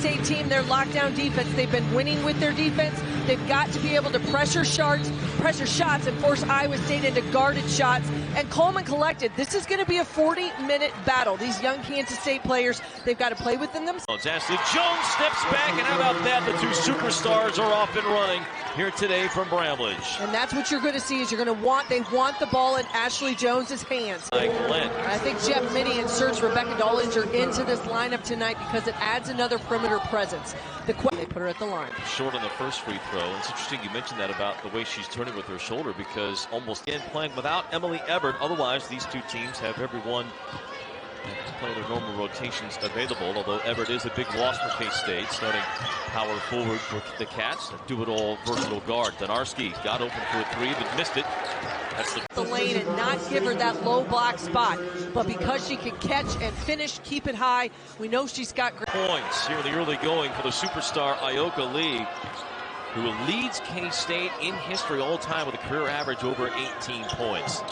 State team, their lockdown defense, they've been winning with their defense. They've got to be able to pressure shots, and force Iowa State into guarded shots. And Coleman collected. This is going to be a 40-minute battle. These young Kansas State players, they've got to play within themselves. Ashley Jones steps back, and how about that? The two superstars are off and running here today from Bramlage. And that's what you're going to see is they want the ball in Ashley Jones's hands. I think Jeff Mittie and Serge Rebecca Dollinger into this lineup tonight because it adds another perimeter presence. They put her at the line. Short on the first free throw. It's interesting you mentioned that about the way she's turning with her shoulder, because almost again playing without Emily Ebert. Otherwise, these two teams have everyone to play their normal rotations available, although Everett is a big loss for K-State, starting power forward for the Cats. A do-it-all versatile guard. Donarski got open for a three, but missed it. That's the lane and not give her that low block spot. But because she can catch and finish, keep it high, we know she's got great points here in the early going for the superstar Ayoka Lee, who leads K-State in history all time with a career average over 18 points.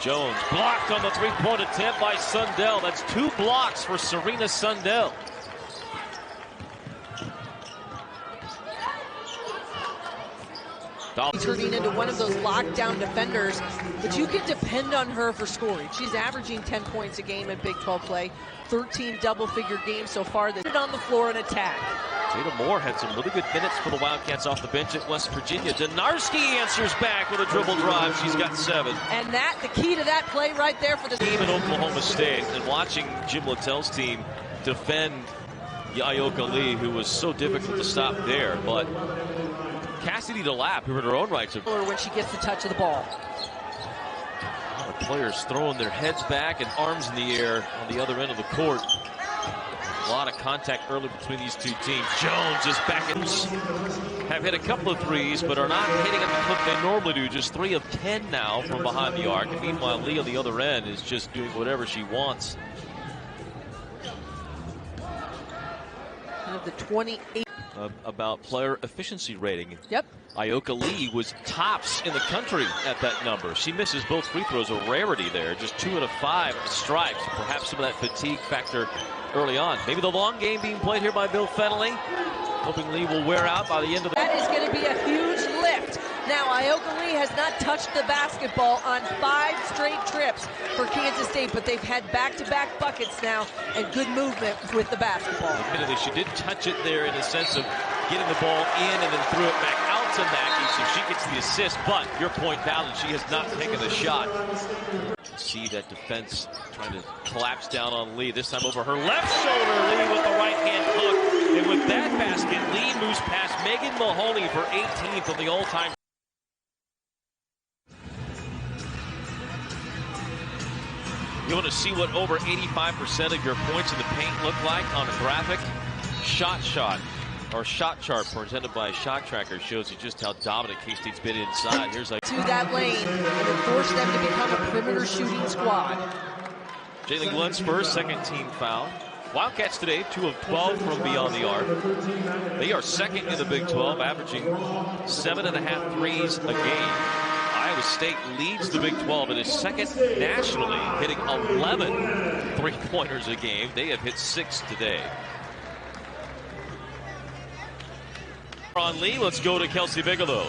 Jones blocked on the three-point attempt by Sundell. That's 2 blocks for Serena Sundell. Turning into one of those lockdown defenders, but you can depend on her for scoring. She's averaging 10 points a game in Big 12 play, 13 double-figure games so far. They put on the floor and attack. Jada Moore had some really good minutes for the Wildcats off the bench at West Virginia. Donarski answers back with a dribble drive. She's got 7. And the key to that play right there for the team in Oklahoma State. And watching Jim Littell's team defend Ayoka Lee, who was so difficult to stop there, but Cassidy DeLapp, who in her own rights, when she gets the touch of the ball. The players throwing their heads back and arms in the air on the other end of the court. A lot of contact early between these two teams. Jones is back and have hit a couple of threes, but are not hitting at the clip they normally do. Just 3 of 10 now from behind the arc. And meanwhile, Lee on the other end is just doing whatever she wants. The 28. About player efficiency rating. Yep. Ayoka Lee was tops in the country at that number. She misses both free throws, a rarity there. Just 2 out of 5 strikes. Perhaps some of that fatigue factor early on. Maybe the long game being played here by Bill Fennelly. Hoping Lee will wear out by the end of the... That is going to be a huge lift. Now, Ayoka Lee has not touched the basketball on 5 straight trips for Kansas State, but they've had back-to-back buckets now and good movement with the basketball. Admittedly, she did touch it there in the sense of getting the ball in and then threw it back out to Mackey, so she gets the assist, but your point valid, she has not taken the shot. See that defense trying to collapse down on Lee, this time over her left shoulder. Lee with the right-hand hook, and with that basket, Lee moves past Megan Mahoney for 18th on the all-time. You want to see what over 85% of your points in the paint look like on a graphic? Shot chart presented by Shot Tracker shows you just how dominant K-State's been inside. Here's like to that lane and force them to become a perimeter shooting squad. Jalen Glenn's first, second team foul. Wildcats today 2 of 12 from beyond the arc. They are second in the Big 12, averaging 7.5 threes a game. Iowa State leads the Big 12 and is second nationally, hitting 11 three-pointers a game. They have hit 6 today. On Lee, let's go to Kelsey Bigelow.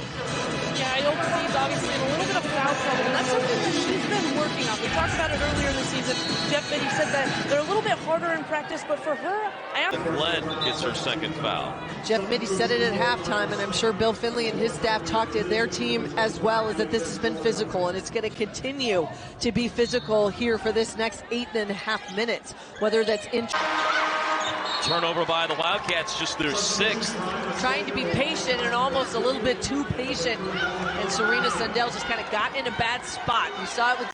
Yeah, Ayoka Lee's obviously in a little bit of foul trouble, and that's something that she's been working on. We talked about it earlier in the season. Jeff Mittie said that they're a little bit harder in practice, but for her, Glenn gets her second foul. Jeff Mittie said it at halftime, and I'm sure Bill Finley and his staff talked to their team as well, is that this has been physical, and it's going to continue to be physical here for this next 8.5 minutes, whether that's in... Turnover by the Wildcats, just their 6th. Trying to be patient and almost a little bit too patient. And Serena Sundell just kind of got in a bad spot. We saw it with